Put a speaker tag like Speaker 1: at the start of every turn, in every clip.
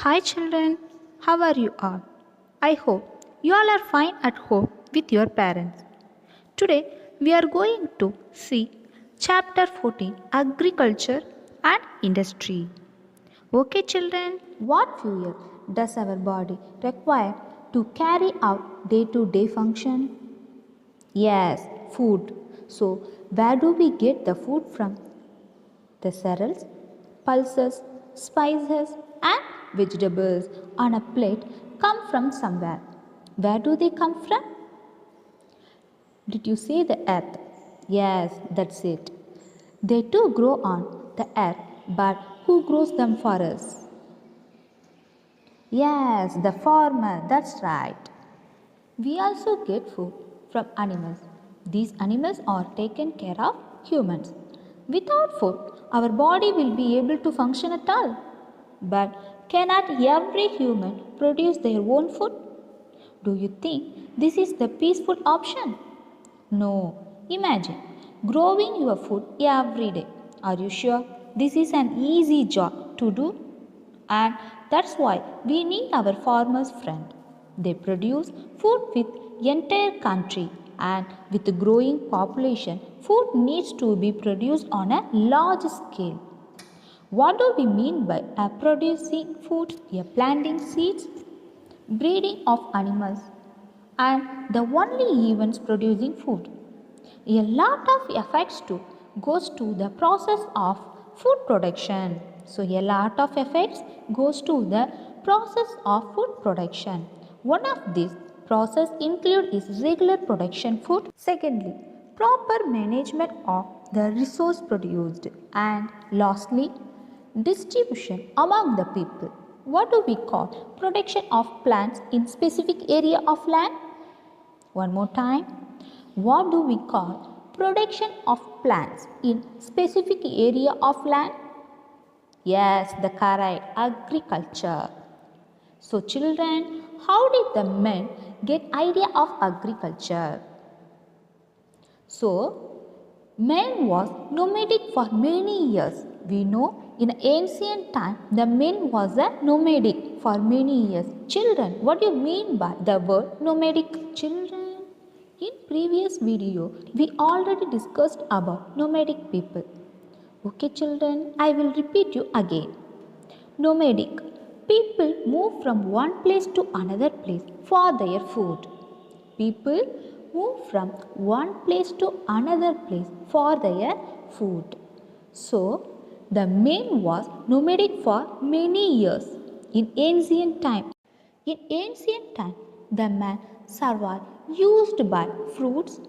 Speaker 1: Hi children, how are you all? I hope you all are fine at home with your parents. Today we are going to see chapter 14 Agriculture and Industry. Okay children, what fuel does our body require to carry out day-to-day function? Yes, food. So where do we get the food from? The cereals, pulses, spices, and vegetables on a plate come from somewhere. Where do they come from? Did you say the earth? Yes, that's it. They too grow on the earth, but who grows them for us? Yes, the farmer, that's right. We also get food from animals. These animals are taken care of humans. Without food, our body will be able to function at all. But cannot every human produce their own food? Do you think this is the peaceful option? No. Imagine growing your food every day. Are you sure this is an easy job to do? And that's why we need our farmers friend. They produce food with entire country, and with the growing population, food needs to be produced on a large scale. What do we mean by producing food? Planting seeds, breeding of animals, and the only events producing food. A lot of effects too goes to the process of food production. So a lot of effects goes to the process of food production. One of these process include is regular production food. Secondly, proper management of the resource produced. And lastly, distribution among the people. What do we call production of plants in specific area of land? One more time. What do we call production of plants in specific area of land? Yes, the correct agriculture. So children, how did the men get idea of agriculture? So, man was nomadic for many years. We know in ancient time the man was a nomadic for many years. Children, what do you mean by the word nomadic? Children, in previous video we already discussed about nomadic people. Okay children, I will repeat you again. Nomadic people move from one place to another place for their food. People move from one place to another place for their food. So, the man was nomadic for many years in ancient time. In ancient time, the man survived used by fruits,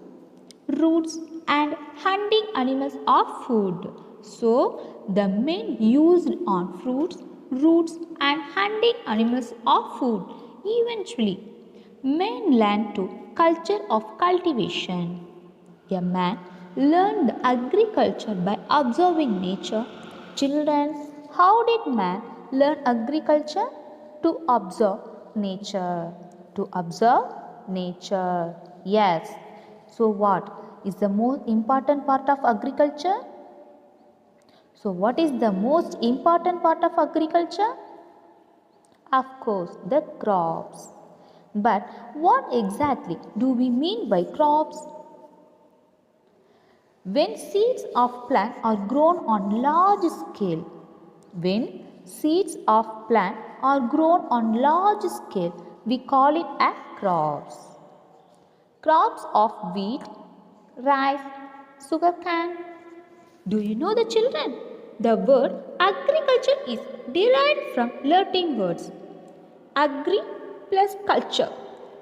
Speaker 1: roots and hunting animals of food. So, the men used on fruits, roots and hunting animals of food. Eventually, men learned to culture of cultivation. A man learned agriculture by observing nature. Children, how did man learn agriculture? To observe nature. To observe nature. Yes. So what is the most important part of agriculture? So what is the most important part of agriculture? Of course, the crops. But what exactly do we mean by crops? When seeds of plant are grown on large scale, when seeds of plant are grown on large scale, we call it as crops. Crops of wheat, rice, sugarcane. Do you know the children? The word agriculture is derived from Latin words agri plus culture.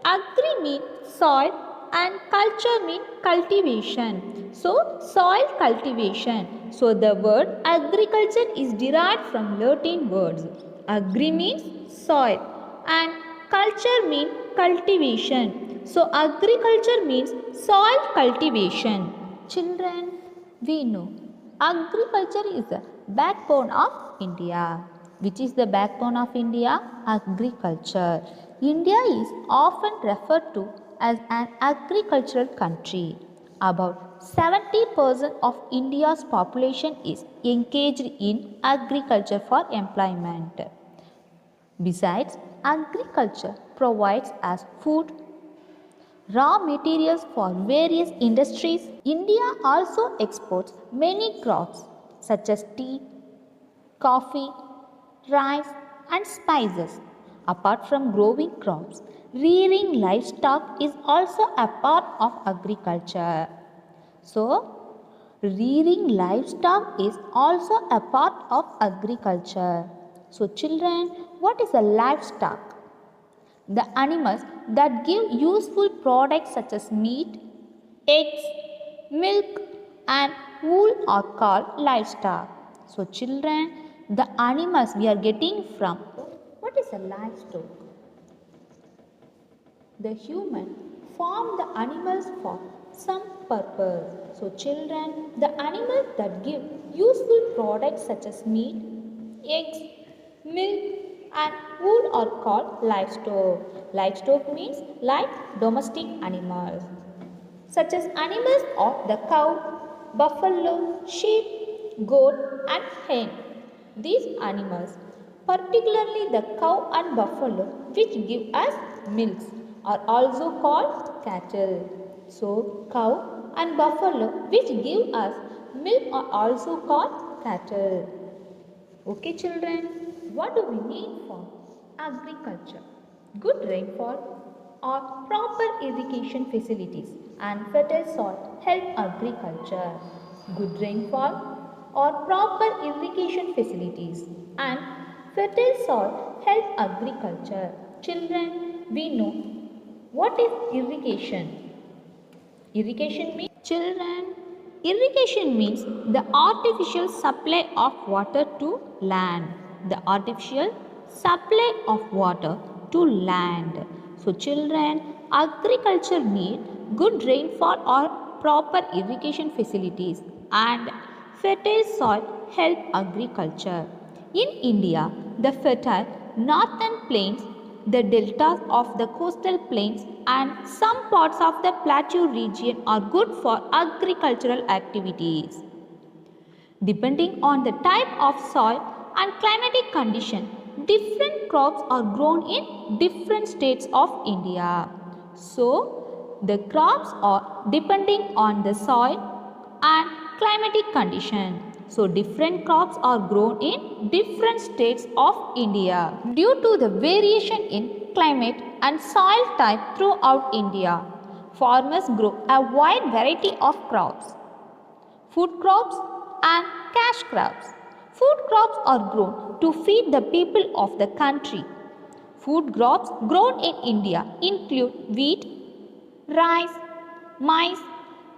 Speaker 1: Agri means soil and culture means cultivation. So, soil cultivation. So, the word agriculture is derived from Latin words. Agri means soil and culture means cultivation. So, agriculture means soil cultivation. Children, we know agriculture is the backbone of India. Which is the backbone of India? Agriculture. India is often referred to as an agricultural country. About 70% of India's population is engaged in agriculture for employment. Besides, agriculture provides us food, raw materials for various industries. India also exports many crops such as tea, coffee, rice, and spices. Apart from growing crops, rearing livestock is also a part of agriculture. So, rearing livestock is also a part of agriculture. So, children, what is a livestock? The animals that give useful products such as meat, eggs, milk, and wool are called livestock. So, children, the animals we are getting from what is a livestock? The human farm the animals for some purpose. So, children, the animals that give useful products such as meat, eggs, milk, and wool are called livestock. Livestock means like domestic animals, such as animals of the cow, buffalo, sheep, goat, and hen. These animals, particularly the cow and buffalo, which give us milk, are also called cattle. So, cow and buffalo, which give us milk, are also called cattle. Okay, children, what do we need for agriculture? Good rainfall or proper irrigation facilities and fertile soil help agriculture. Good rainfall or proper irrigation facilities and fertile soil help agriculture. Children, we know what is irrigation. Irrigation means the artificial supply of water to land. The artificial supply of water to land. So children, agriculture need good rainfall or proper irrigation facilities and fertile soil help agriculture. In India, the fertile northern plains, the deltas of the coastal plains and some parts of the plateau region are good for agricultural activities. Depending on the type of soil and climatic condition, different crops are grown in different states of India. So, the crops are depending on the soil and climatic condition. So, different crops are grown in different states of India. Due to the variation in climate and soil type throughout India, farmers grow a wide variety of crops. Food crops and cash crops. Food crops are grown to feed the people of the country. Food crops grown in India include wheat, rice, maize,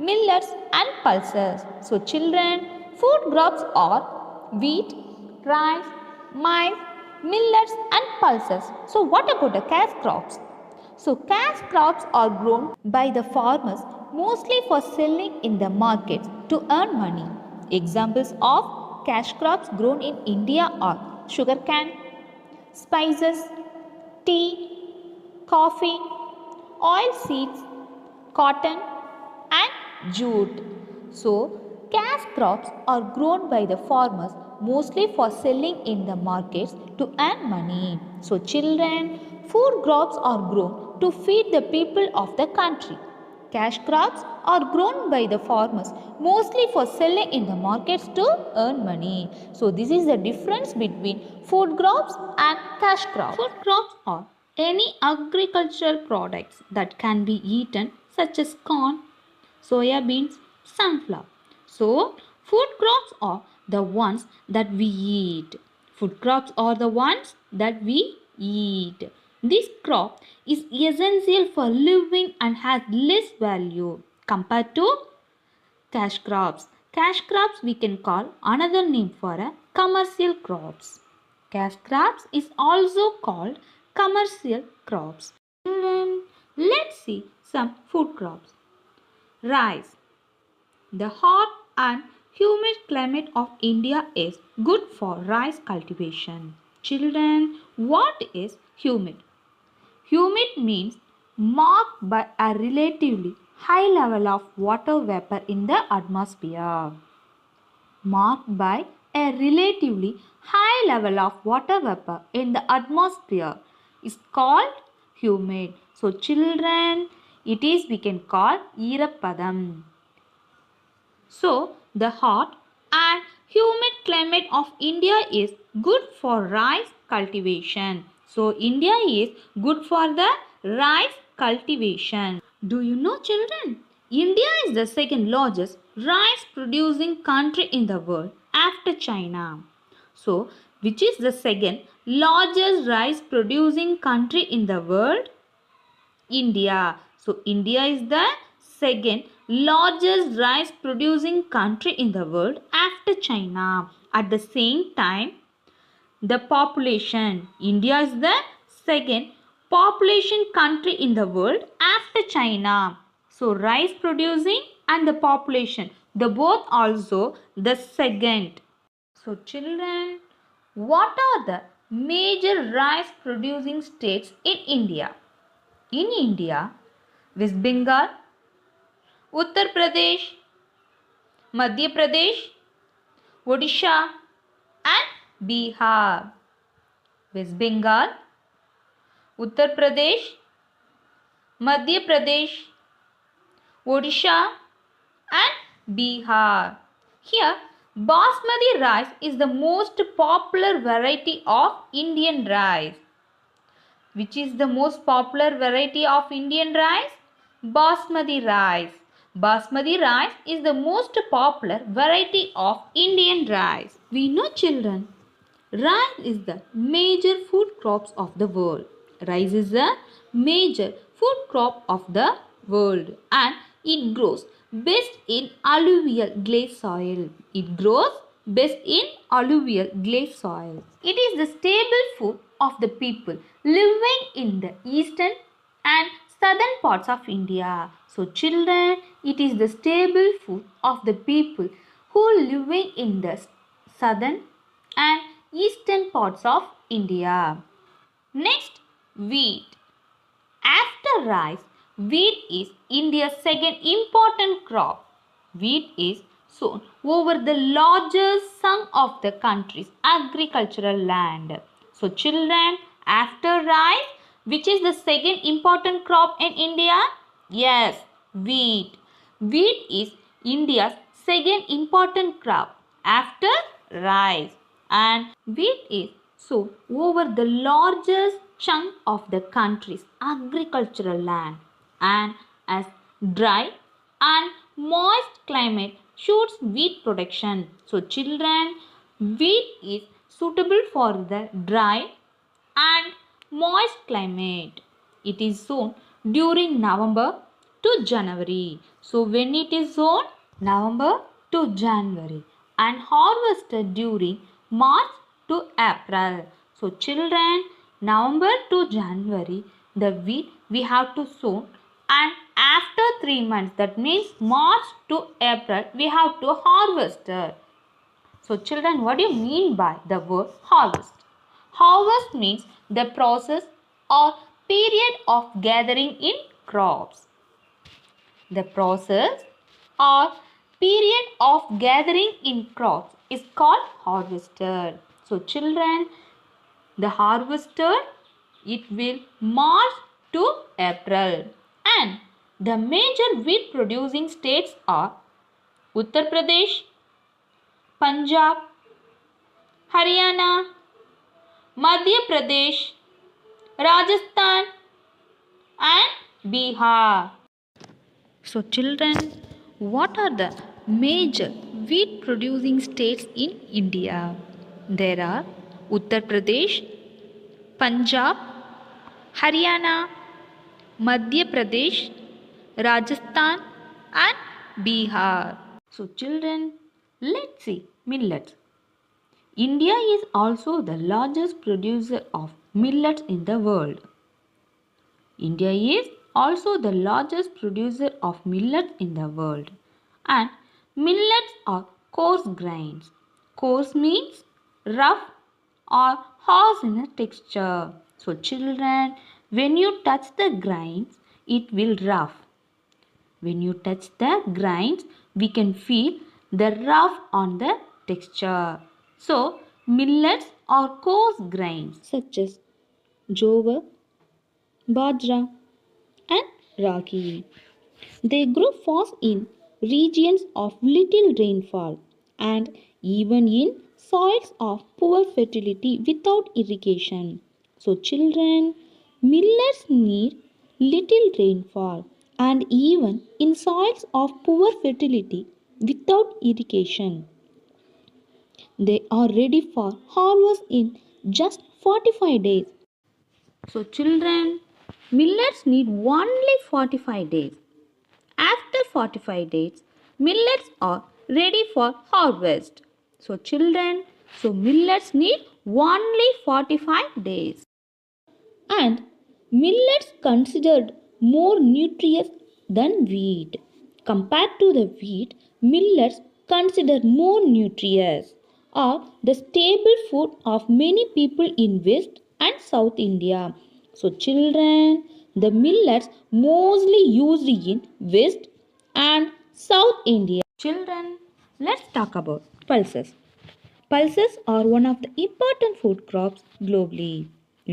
Speaker 1: millets and pulses. So children, food crops are wheat, rice, maize, millets and pulses. So what about the cash crops? So cash crops are grown by the farmers mostly for selling in the markets to earn money. Examples of cash crops grown in India are sugarcane, spices, tea, coffee, oil seeds, cotton and jute. So, cash crops are grown by the farmers mostly for selling in the markets to earn money. So, children, food crops are grown to feed the people of the country. Cash crops are grown by the farmers mostly for selling in the markets to earn money. So, this is the difference between food crops and cash crops. Food crops are any agricultural products that can be eaten such as corn, soya beans, sunflower. So, food crops are the ones that we eat. Food crops are the ones that we eat. This crop is essential for living and has less value compared to cash crops. Cash crops we can call another name for a commercial crops. Cash crops is also called commercial crops. Children, let's see some food crops. Rice. The hot and humid climate of India is good for rice cultivation. Children, what is humid? Humid means marked by a relatively high level of water vapor in the atmosphere. Marked by A relatively high level of water vapor in the atmosphere is called humid. So children, it is we can call Eerapadam. So the hot and humid climate of India is good for rice cultivation. So India is good for the rice cultivation. Do you know children? India is the second largest rice producing country in the world after China. So which is the second largest rice producing country in the world? India. So India is the second largest rice producing country in the world after China. At the same time, the population. India is the second population country in the world after China. So rice producing and the population, the both also the second. So children, what are the major rice producing states in India? In India, West Bengal, Uttar Pradesh, Madhya Pradesh, Odisha and Bihar. West Bengal, Uttar Pradesh, Madhya Pradesh, Odisha and Bihar. Here, Basmati rice is the most popular variety of Indian rice. Which is the most popular variety of Indian rice? Basmati rice. Basmati rice is the most popular variety of Indian rice. We know children, rice is the major food crops of the world. Rice is a major food crop of the world and it grows best in alluvial clay soil. It grows best in alluvial clay soil. It is the staple food of the people living in the eastern and southern parts of India. So children, it is the staple food of the people who living in the southern and eastern parts of India. Next, wheat. After rice, wheat is India's second important crop. Wheat is sown over the largest chunk of the country's agricultural land. So children, after rice, which is the second important crop in India? Yes, wheat. Wheat is India's second important crop after rice, and wheat is sown over the largest chunk of the country's agricultural land, and as dry and moist climate suits wheat production. So children, wheat is suitable for the dry and moist climate. It is sown during November to January. So when it is sown? November to January and harvested during March to April. So children, November to January the wheat we have to sow, and after 3 months, that means March to April, we have to harvest it. So children, what do you mean by the word harvest? Harvest means the process or period of gathering in crops. The process or period of gathering in crops is called harvester. So children, the harvester, it will March to April. And the major wheat producing states are Uttar Pradesh, Punjab, Haryana, Madhya Pradesh, Rajasthan and Bihar. So children, what are the major wheat producing states in India? There are Uttar Pradesh, Punjab, Haryana, Madhya Pradesh, Rajasthan and Bihar. So children, let's see millets. India is also the largest producer of millets in the world. India is also the largest producer of millets in the world. And millets are coarse grains. Coarse means rough or harsh in a texture. So children, when you touch the grains, it will rough. When you touch the grains, we can feel the rough on the texture. So, millets are coarse grains such as jowar, bajra, and ragi. They grow fast in regions of little rainfall and even in soils of poor fertility without irrigation. So, children, millets need little rainfall and even in soils of poor fertility without irrigation. They are ready for harvest in just 45 days. So, children, millets need only 45 days. After 45 days, millets are ready for harvest. So, children, millets need only 45 days. And millets considered more nutritious than wheat. Compared to the wheat, millets considered more nutritious are the staple food of many people in West and South India. So children, the millets mostly used in West and South India. Children, let's talk about pulses. Pulses are one of the important food crops globally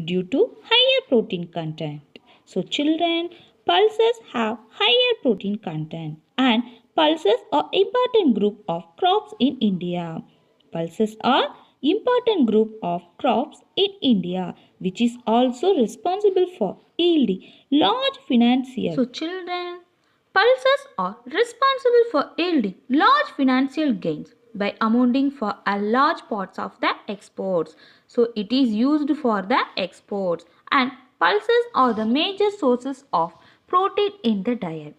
Speaker 1: due to higher protein content. So children, pulses have higher protein content and pulses are important group of crops in India. Pulses are important group of crops in India which is also responsible for yielding large financial. So children, pulses are responsible for yielding large financial gains by amounting for a large parts of the exports. So it is used for the exports and pulses are the major sources of protein in the diet.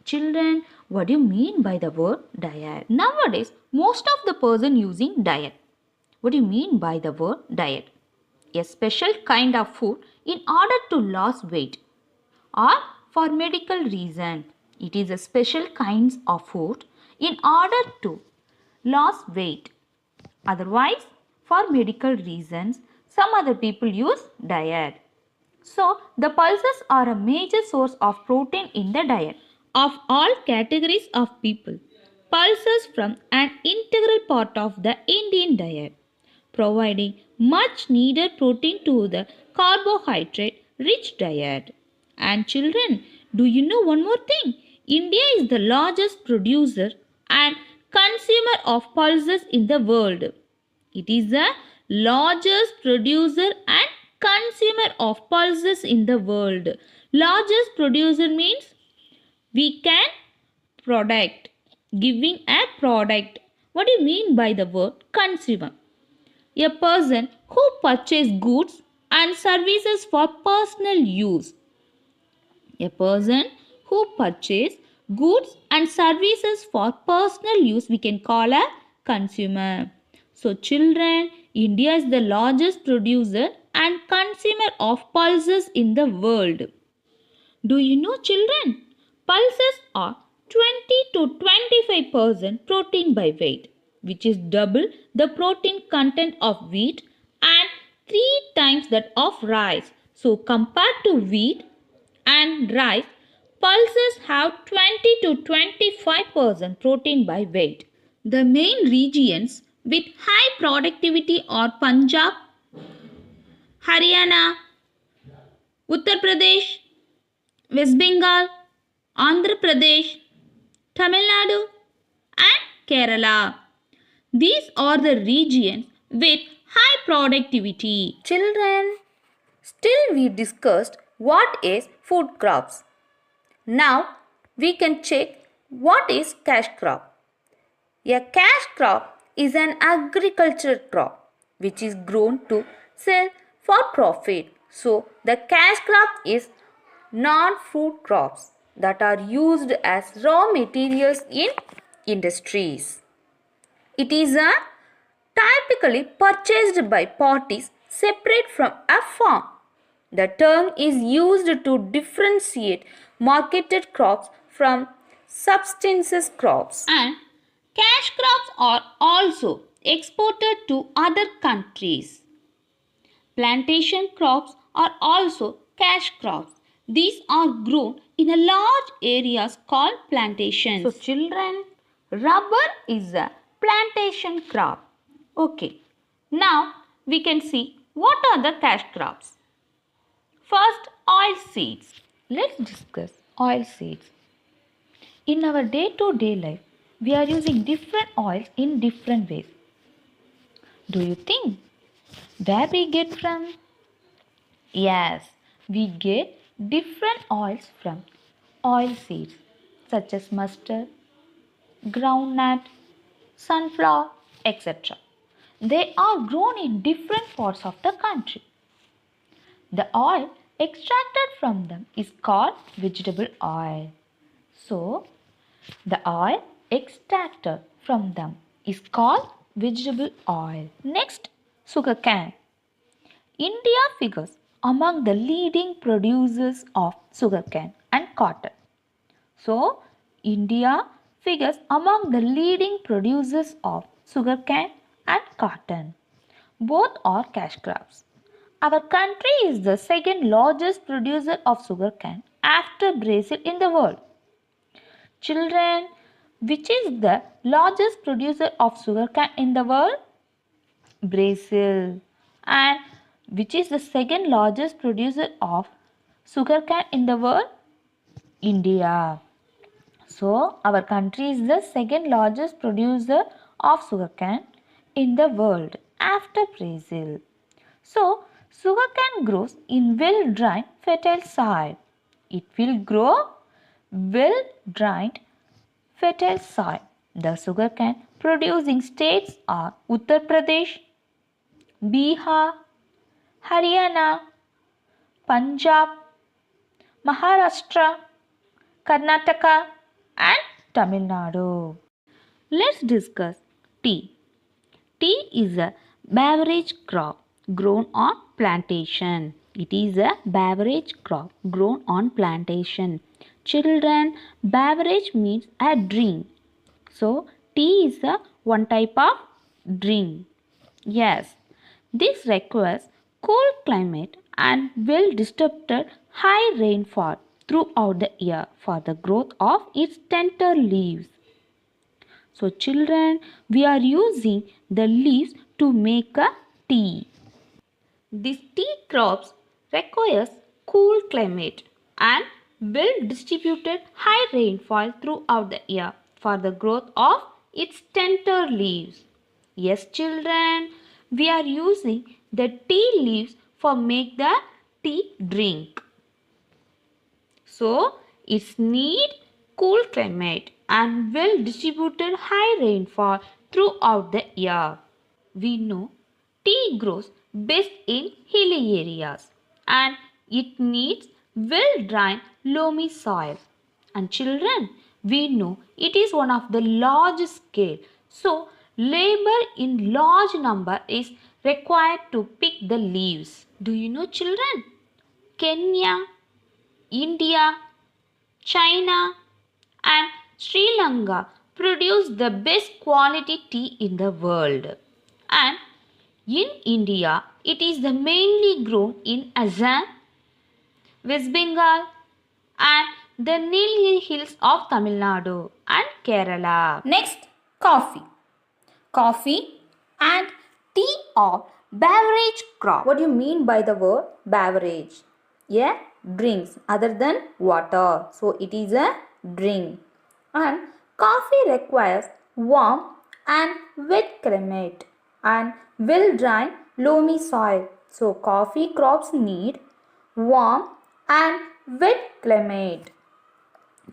Speaker 1: Children, what do you mean by the word diet? Nowadays, most of the person using diet. What do you mean by the word diet? A special kind of food in order to lose weight or for medical reason. It is a special kinds of food in order to lose weight. Otherwise, for medical reasons, some other people use diet. So, the pulses are a major source of protein in the diet of all categories of people. Pulses form an integral part of the Indian diet, providing much needed protein to the carbohydrate rich diet. And children, do you know one more thing? India is the largest producer and consumer of pulses in the world. It is the largest producer and consumer of pulses in the world. Largest producer means we can product, giving a product. What do you mean by the word consumer? A person who purchases goods and services for personal use. A person who purchases goods and services for personal use we can call a consumer. So children, India is the largest producer and consumer of pulses in the world. Do you know children? Pulses are 20 to 25% protein by weight, which is double the protein content of wheat and 3 times that of rice. So compared to wheat and rice, pulses have 20 to 25% protein by weight. The main regions with high productivity are Punjab, Haryana, Uttar Pradesh, West Bengal, Andhra Pradesh, Tamil Nadu, and Kerala. These are the regions with high productivity. Children, still we discussed what is food crops. Now we can check what is cash crop. A cash crop is an agricultural crop which is grown to sell for profit. So the cash crop is non-food crops that are used as raw materials in industries. It is typically purchased by parties separate from a farm. The term is used to differentiate marketed crops from subsistence crops. And cash crops are also exported to other countries. Plantation crops are also cash crops. These are grown in a large areas called plantations. So children, rubber is a plantation crop. Okay, now we can see what are the cash crops. First, oil seeds. Let's discuss oil seeds. In our day-to-day life, we are using different oils in different ways. Do you think where we get from? Yes, we get different oils from oil seeds such as mustard, groundnut, sunflower, etc. They are grown in different parts of the country. The oil extracted from them is called vegetable oil. So, the oil extracted from them is called vegetable oil. Next, sugarcane. India figures among the leading producers of sugarcane and cotton. So, India figures among the leading producers of sugarcane and cotton. Both are cash crops. Our country is the second largest producer of sugarcane after Brazil in the world. Children, which is the largest producer of sugarcane in the world? Brazil. And which is the second largest producer of sugarcane in the world? India. So, our country is the second largest producer of sugarcane in the world after Brazil. So, sugarcane grows in well-drained fertile soil. It will grow well-drained fertile soil. The sugarcane producing states are Uttar Pradesh, Bihar, Haryana, Punjab, Maharashtra, Karnataka and Tamil Nadu. Let's discuss tea. Tea is a beverage crop grown on plantation. It is a beverage crop grown on plantation. Children, beverage means a drink. So, tea is a one type of drink. Yes, this requires cool climate and well distributed high rainfall throughout the year for the growth of its tender leaves. So children, we are using the leaves to make a tea. This tea crops requires cool climate and well distributed high rainfall throughout the year for the growth of its tender leaves. Yes children, we are using the tea leaves for make the tea drink. So, it needs cool climate and well distributed high rainfall throughout the year. We know tea grows best in hilly areas and it needs well drained loamy soil. And children, we know it is one of the large scale. So, labor in large number is required to pick the leaves. Do you know children? Kenya, India, China and Sri Lanka produce the best quality tea in the world. And in India, it is the mainly grown in Assam, West Bengal and the Nilgiri hills of Tamil Nadu and Kerala. Next, coffee. Coffee and tea are beverage crop. What do you mean by the word beverage? Yeah, drinks other than water. So it is a drink. And coffee requires warm and wet climate and well-drained loamy soil. So coffee crops need warm and wet climate.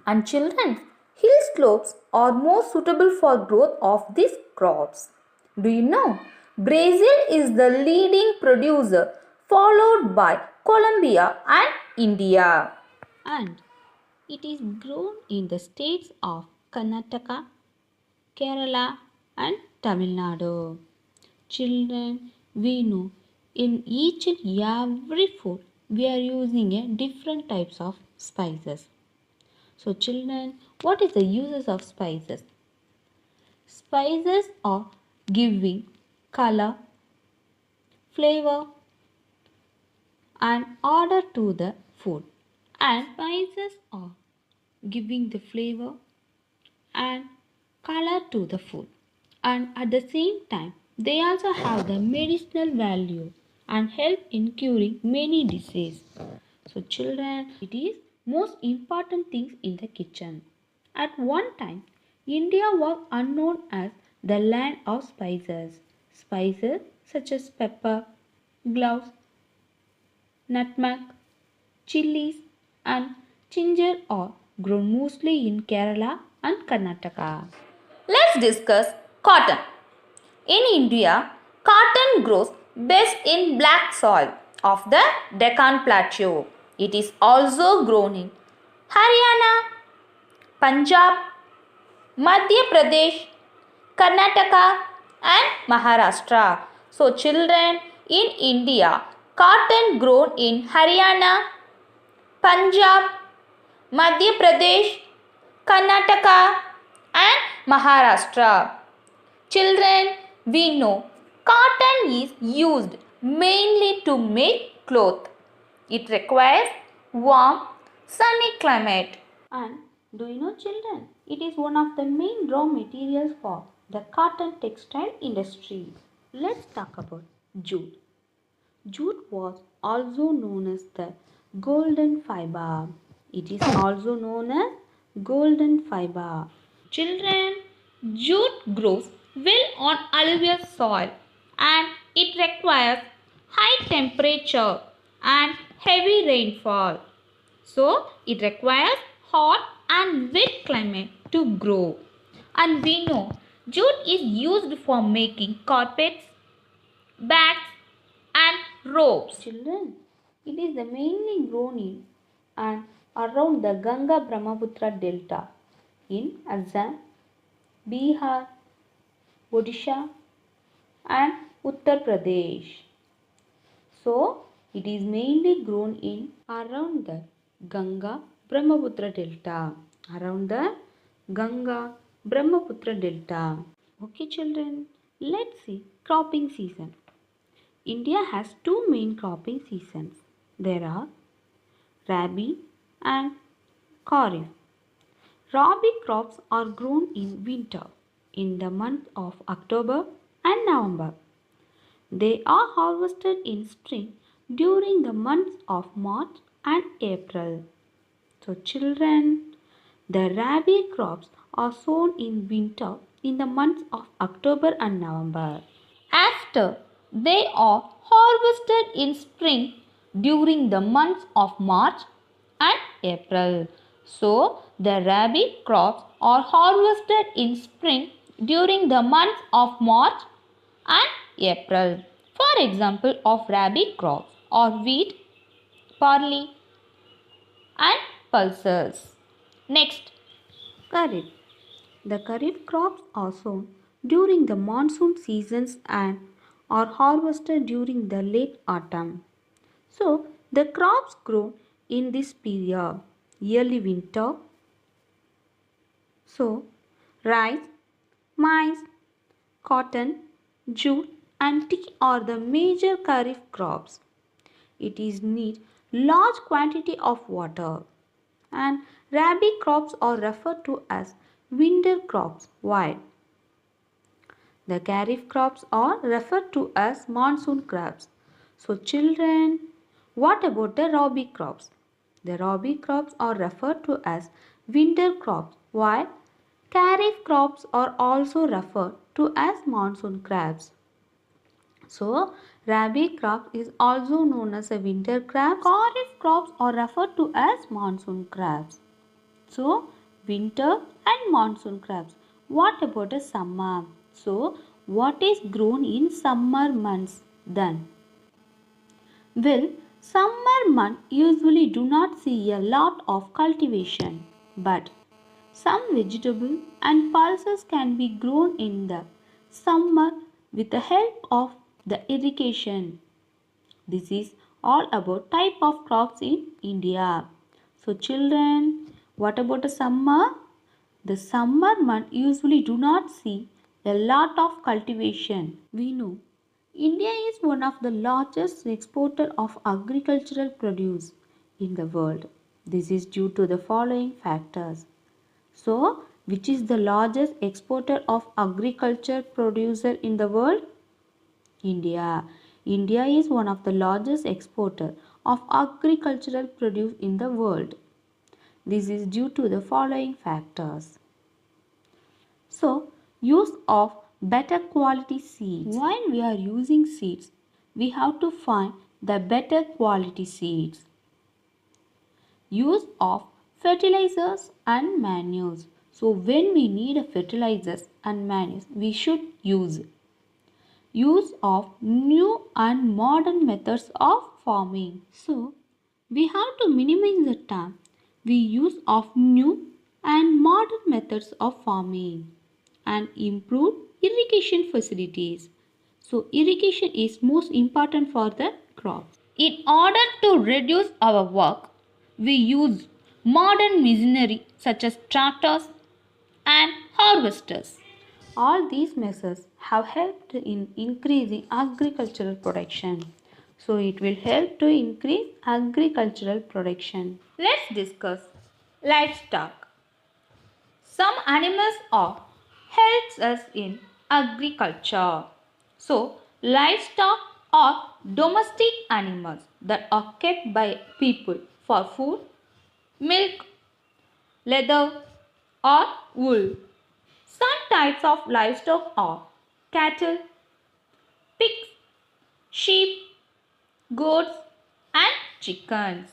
Speaker 1: And children, hill slopes are more suitable for growth of these crops. Do you know? Brazil is the leading producer followed by Colombia and India. And it is grown in the states of Karnataka, Kerala and Tamil Nadu. Children, we know in each and every food we are using a different types of spices. So children, what is the uses of spices? Spices are giving color, flavor and order to the food. And spices are giving the flavor and color to the food. And at the same time, They also have the medicinal value and help in curing many diseases. So children, it is most important things in the kitchen. At one time, India was unknown as the land of spices. Spices such as pepper, cloves, nutmeg, chilies and ginger are grown mostly in Kerala and Karnataka. Let's discuss cotton. In India, cotton grows best in black soil of the Deccan Plateau. It is also grown in Haryana, Punjab, Madhya Pradesh, Karnataka and Maharashtra. So children, in India, cotton grown in Haryana, Punjab, Madhya Pradesh, Karnataka and Maharashtra. Children, we know cotton is used mainly to make cloth. It requires warm, sunny climate. And do you know children, it is one of the main raw materials for the cotton textile industry. Let's talk about jute. Jute was also known as the golden fiber. It is also known as golden fiber. Children, jute grows well on alluvial soil and it requires high temperature and heavy rainfall. So, it requires hot and wet climate to grow. And we know jute is used for making carpets, bags and ropes. Children, it is mainly grown in and around the Ganga Brahmaputra delta in Assam, Bihar, Odisha and Uttar Pradesh. So, it is mainly grown in around the Ganga Brahmaputra delta. Around the Ganga Brahmaputra delta. Okay children, let's see cropping season. India has two main cropping seasons. There are Rabi and Kharif. Rabi crops are grown in winter in the month of October and November. They are harvested in spring during the months of March and April. So children, the Rabi crops are sown in winter in the months of October and November. After they are harvested in spring during the months of March and April. So, the rabi crops are harvested in spring during the months of March and April. For example of rabi crops are wheat, barley and pulses. Next, Kharif. The Kharif crops are sown during the monsoon seasons and are harvested during the late autumn. So, the crops grow in this period, early winter. So, rice, maize, cotton, jute and tea are the major Kharif crops. It is need large quantity of water. And rabi crops are referred to as winter crops, while the kharif crops are referred to as monsoon crops. So children, what about the rabi crops? The rabi crops are referred to as winter crops, while kharif crops are also referred to as monsoon crops. So, rabi crop is also known as a winter crop. Kharif crops are referred to as monsoon crops. So, winter and monsoon crops. What about a summer? So, what is grown in summer months then? Well, summer months usually do not see a lot of cultivation, but some vegetable and pulses can be grown in the summer with the help of the irrigation. This is all about type of crops in India. So children, what about the summer? The summer month usually do not see a lot of cultivation. We know India is one of the largest exporter of agricultural produce in the world. This is due to the following factors. So, which is the largest exporter of agriculture producer in the world?
Speaker 2: India. India is one of the largest exporters of agricultural produce in the world. This is due to the following factors. So, use of better quality seeds. While we are using seeds, we have to find the better quality seeds. Use of fertilizers and manures. So, when we need fertilizers and manures, we should use of new and modern methods of farming. So, we have to minimize the time we use of new and modern methods of farming and improve irrigation facilities. So, irrigation is most important for the crops. In order to reduce our work, we use modern machinery such as tractors and harvesters. All these measures have helped in increasing agricultural production. So it will help to increase agricultural production. Let's discuss livestock. Some animals are helps us in agriculture. So livestock are domestic animals that are kept by people for food, milk, leather or wool. Some types of livestock are cattle, pigs, sheep, goats and chickens.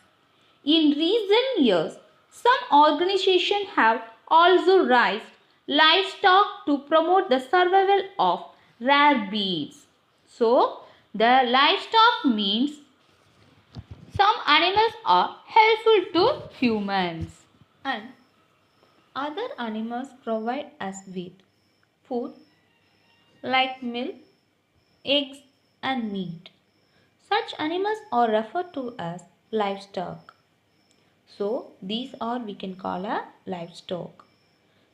Speaker 2: In recent years, some organizations have also raised livestock to promote the survival of rare breeds. So, the livestock means some animals are helpful to humans and other animals provide us with food like milk, eggs and meat. Such animals are referred to as livestock. So these are we can call a livestock.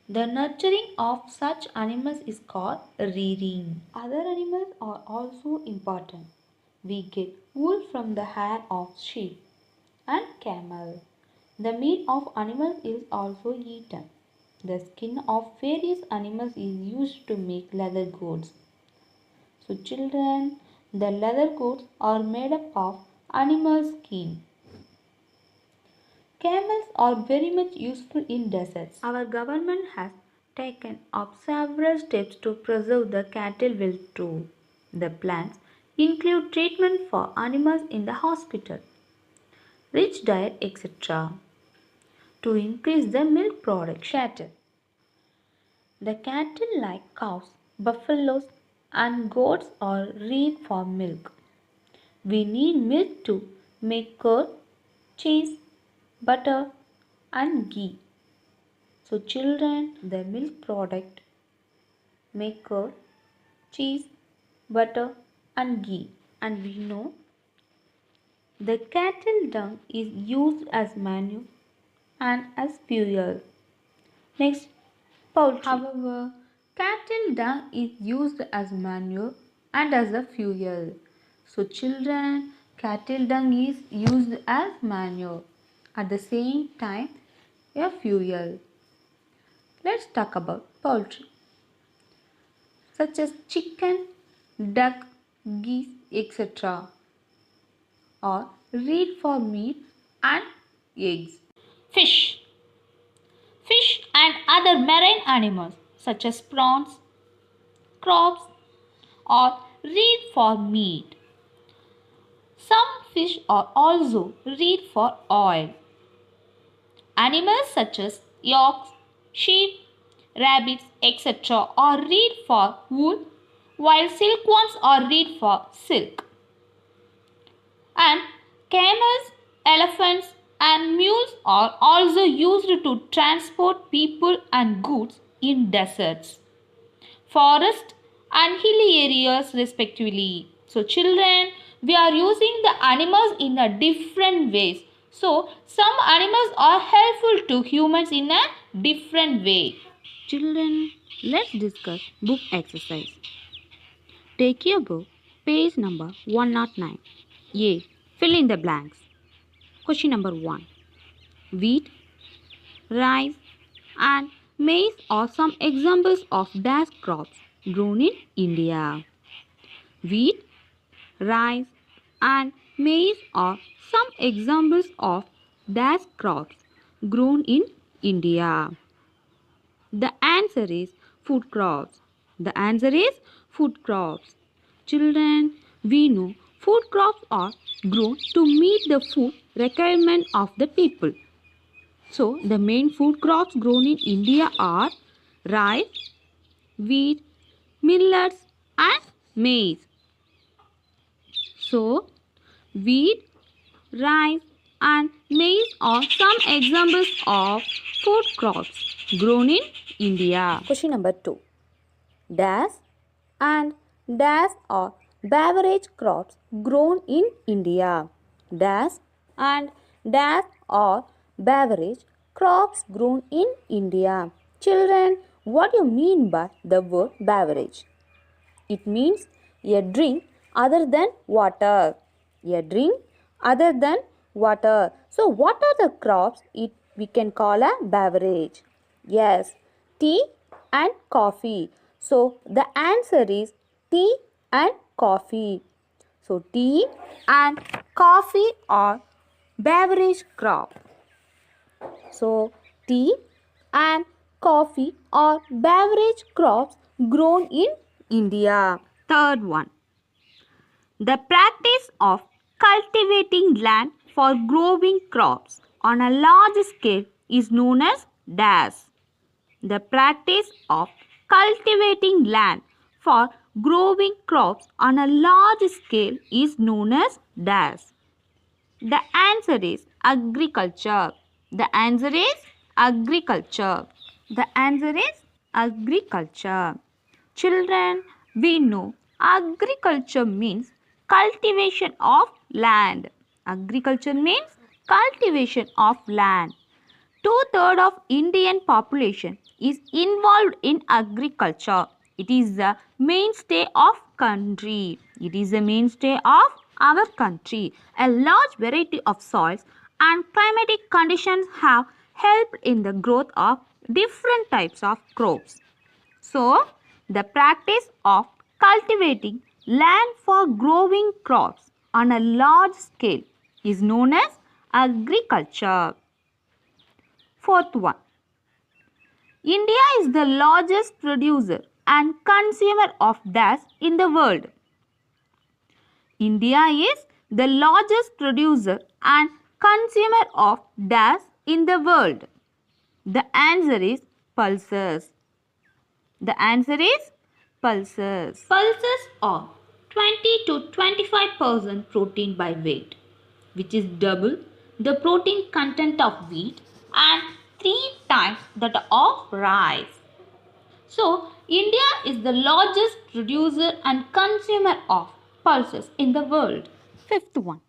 Speaker 2: The nurturing of such animals is called rearing. Other animals are also important. We get wool from the hair of sheep and camel. The meat of animals is also eaten. The skin of various animals is used to make leather goods. So children, the leather goods are made up of animal skin. Camels are very much useful in deserts. Our government has taken up several steps to preserve the cattle wealth too. The plans include treatment for animals in the hospital, rich diet, etc. to increase the milk production. Cattle. The cattle like cows, buffaloes and goats are reared for milk. We need milk to make curd, cheese, butter and ghee. So children, the milk product make curd, cheese, butter and ghee. And we know the cattle dung is used as manure and as fuel. Next, poultry. However, cattle dung is used as manure and as a fuel. So children, cattle dung is used as manure. At the same time, a fuel. Let's talk about poultry such as chicken, duck, geese, etc. are reared for meat and eggs. Fish. Fish and other marine animals such as prawns, crabs are reared for meat. Some fish are also reared for oil. Animals such as yaks, sheep, rabbits, etc. are reared for wool, while silkworms are reared for silk. And camels, elephants, and mules are also used to transport people and goods in deserts, forests, and hilly areas, respectively. So, children, we are using the animals in a different ways. So, some animals are helpful to humans in a different way. Children, let's discuss book exercise. Take your book, page number 109. A. Fill in the blanks. Question number 1. Wheat, rice, and maize are some examples of dash crops grown in India. Wheat, rice, and maize are some examples of dash crops grown in India. The answer is food crops. The answer is food crops. Children, we know food crops are grown to meet the food requirement of the people. So, the main food crops grown in India are rice, wheat, millets, and maize. So, wheat, rice, and maize are some examples of food crops grown in India.
Speaker 1: Question number 2. Dash and dash are beverage crops grown in India. Dash and dash are beverage crops grown in India. Children, what do you mean by the word beverage? It means a drink other than water. A drink other than water. So what are the crops we can call a beverage? Yes, tea and coffee. So the answer is tea and coffee. So tea and coffee are beverage crop. So tea and coffee are beverage crops grown in India.
Speaker 2: Third one. The practice of cultivating land for growing crops on a large scale is known as dash. The practice of cultivating land for growing crops on a large scale is known as dash. The answer is agriculture. The answer is agriculture. The answer is agriculture. Children, we know agriculture means cultivation of land. Agriculture means cultivation of land. Two-thirds of Indian population is involved in agriculture. It is the mainstay of country. It is the mainstay of our country. A large variety of soils and climatic conditions have helped in the growth of different types of crops. So, the practice of cultivating land for growing crops on a large scale is known as agriculture. Fourth one. India is the largest producer and consumer of dash in the world. India is the largest producer and consumer of dash in the world. The answer is pulses. The answer is pulses. Pulses are 20 to 25% protein by weight, which is double the protein content of wheat and 3 times that of rice. So, India is the largest producer and consumer of pulses in the world. Fifth one.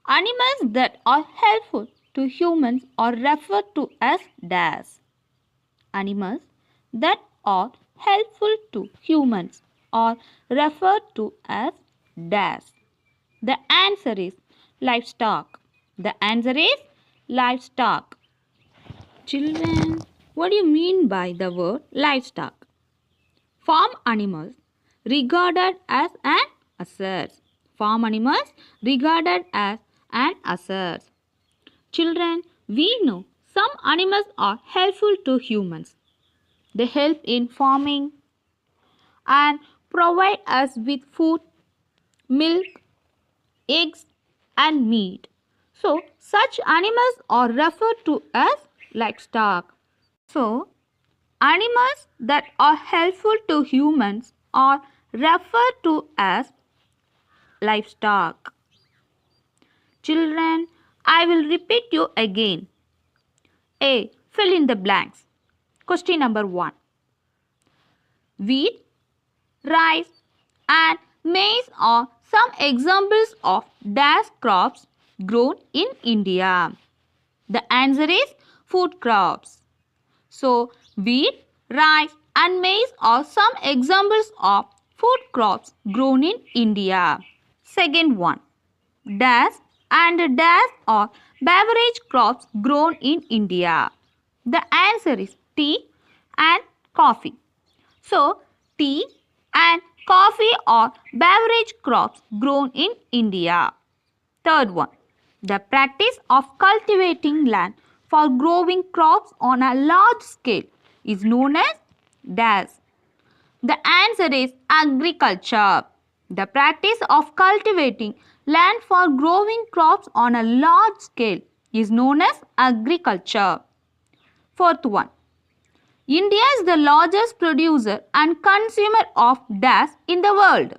Speaker 2: Animals that are helpful to humans are referred to as dash. Animals that are helpful to humans are referred to as dash. The answer is livestock. The answer is livestock. Children, what do you mean by the word livestock? Farm animals regarded as an asset. Farm animals regarded as an asset. Children, we know some animals are helpful to humans. They help in farming and provide us with food, milk, eggs, and meat. So, such animals are referred to as livestock. So, animals that are helpful to humans are referred to as livestock. Children, I will repeat you again. A. Fill in the blanks. Question number 1. Wheat, rice, and maize are some examples of dash crops grown in India. The answer is food crops. So, wheat, rice, and maize are some examples of food crops grown in India. Second one. Dash and dash are beverage crops grown in India. The answer is tea and coffee. So, tea
Speaker 1: and coffee or beverage crops grown in India. Third one, the practice of cultivating land for growing crops on a large scale is known as dash. The answer is agriculture. The practice of cultivating land for growing crops on a large scale is known as agriculture. Fourth one, India is the largest producer and consumer of dash in the world.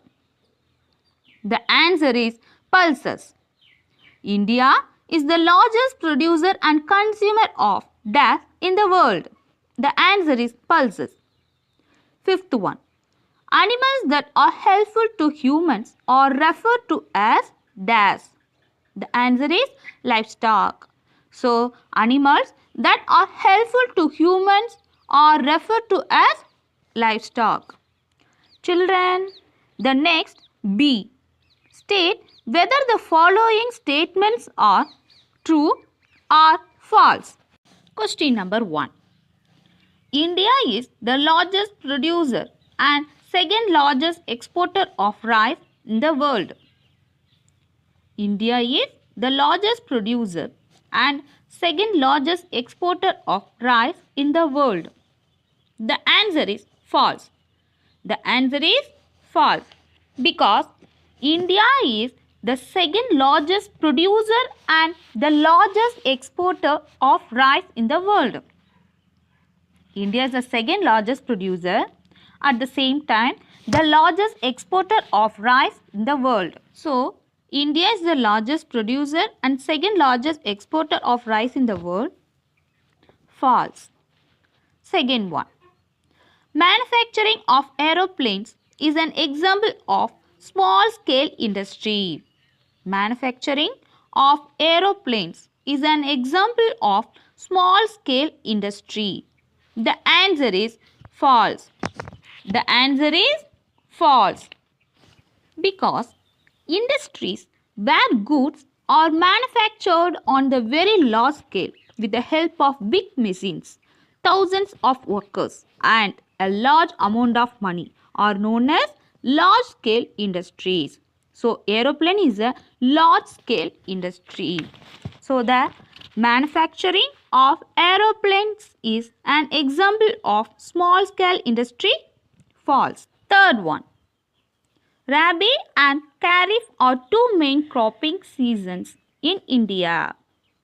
Speaker 1: The answer is pulses. India is the largest producer and consumer of dash in the world. The answer is pulses. Fifth one, animals that are helpful to humans are referred to as dash. The answer is livestock. So, animals that are helpful to humans are referred to as livestock. Children, the next B. State whether the following statements are true or false. Question number 1. India is the largest producer and second largest exporter of rice in the world. India is the largest producer and second largest exporter of rice in the world. The answer is false. The answer is false because India is the second largest producer and the largest exporter of rice in the world. India is the second largest producer, at the same time the largest exporter of rice in the world. So, India is the largest producer and second largest exporter of rice in the world. False. Second one. Manufacturing of aeroplanes is an example of small scale industry. Manufacturing of aeroplanes is an example of small scale industry. The answer is false. The answer is false because industries where goods are manufactured on the very large scale with the help of big machines, thousands of workers and a large amount of money are known as large scale industries. So, aeroplane is a large scale industry. So, the manufacturing of aeroplanes is an example of small scale industry. False. Third one. Rabi and Kharif are two main cropping seasons in India.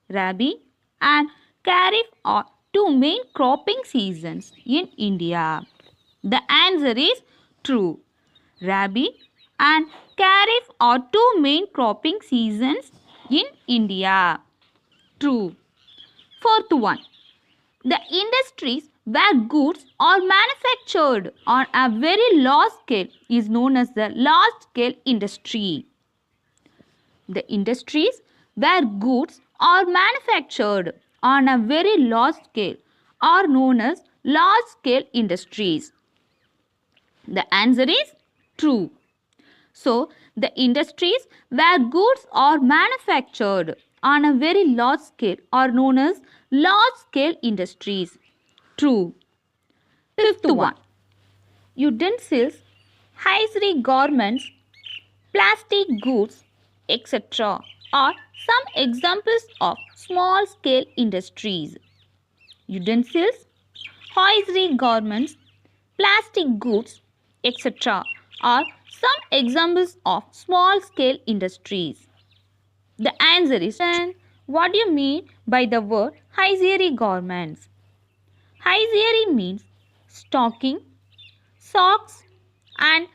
Speaker 1: Rabi and Kharif are two main cropping seasons in India. The answer is true. Rabi and Kharif are two main cropping seasons in India. True. Fourth one. The industries where goods are manufactured on a very large scale is known as the large scale industry. The industries where goods are manufactured on a very large scale are known as large scale industries. The answer is true. So, the industries where goods are manufactured on a very large scale are known as large scale industries. True. Fifth one. Utensils, hosiery garments, plastic goods, etc. are some examples of small scale industries. Utensils, hosiery garments, plastic goods, etc. are some examples of small scale industries. The answer is then, what do you mean by the word hosiery garments? Hosiery means stocking, socks and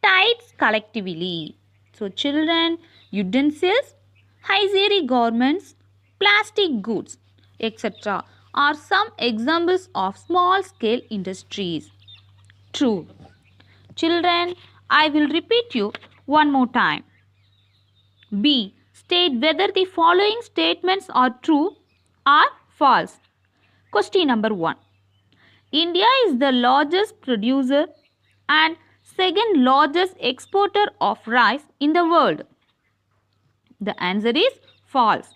Speaker 1: tights collectively. So children, utensils, hosiery garments, plastic goods, etc. are some examples of small scale industries. True. Children, I will repeat you one more time. B. State whether the following statements are true or false. Question number 1. India is the largest producer and second largest exporter of rice in the world. The answer is false.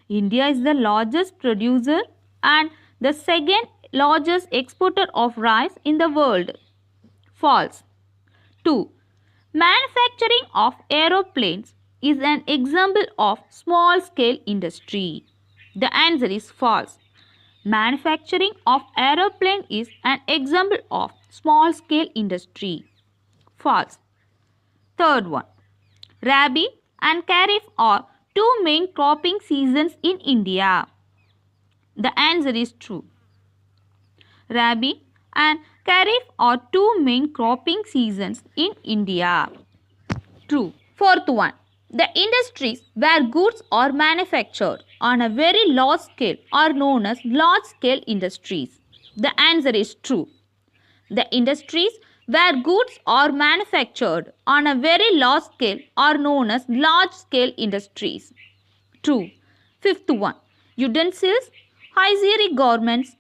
Speaker 1: India is the largest producer and the second largest exporter of rice in the world. False. 2. Manufacturing of aeroplanes is an example of small scale industry. The answer is false. Manufacturing of aeroplane is an example of small scale industry. False. Third one. Rabi and Kharif are two main cropping seasons in India. The answer is true. Rabi and Kharif are two main cropping seasons in India. True. Fourth one. The industries where goods are manufactured on a very large scale are known as large scale industries. The answer is true. The industries where goods are manufactured on a very large scale are known as large scale industries. True. Fifth one. Utensils, hosiery garments,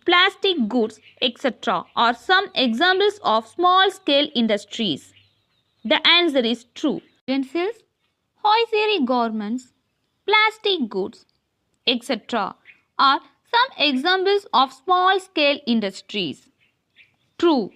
Speaker 1: plastic goods, etc. are some examples of small scale industries. The answer is true. Utensils, hosiery garments, plastic goods, etc. are some examples of small scale industries. True.